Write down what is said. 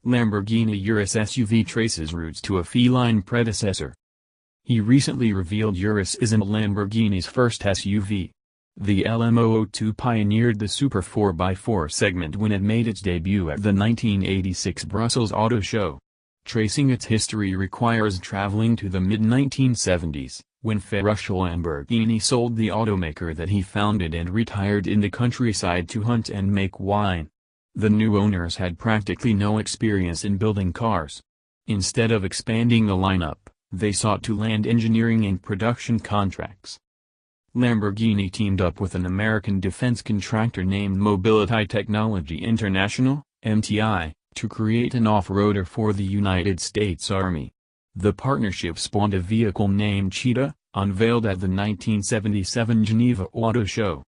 Lamborghini Urus SUV traces roots to a feline predecessor. He recently revealed Urus isn't Lamborghini's first SUV. The LM002 pioneered the Super 4x4 segment when it made its debut at the 1986 Brussels Auto Show. Tracing its history requires traveling to the mid-1970s, when Ferruccio Lamborghini sold the automaker that he founded and retired in the countryside to hunt and make wine. The new owners had practically no experience in building cars. Instead of expanding the lineup, they sought to land engineering and production contracts. Lamborghini teamed up with an American defense contractor named Mobility Technology International, MTI, to create an off-roader for the United States Army. The partnership spawned a vehicle named Cheetah, unveiled at the 1977 Geneva Auto Show.